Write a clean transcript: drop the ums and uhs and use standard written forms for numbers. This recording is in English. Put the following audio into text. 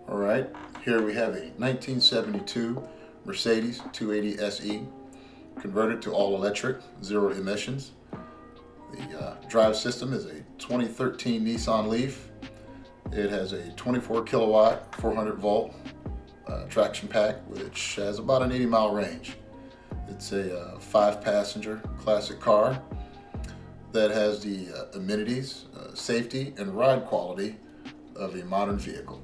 All right, here we have a 1972 Mercedes 280 SE, converted to all electric, zero emissions. The drive system is a 2013 Nissan Leaf. It has a 24 kilowatt, 400 volt traction pack, which has about an 80-mile range. It's a 5-passenger classic car that has the amenities, safety, and ride quality of a modern vehicle.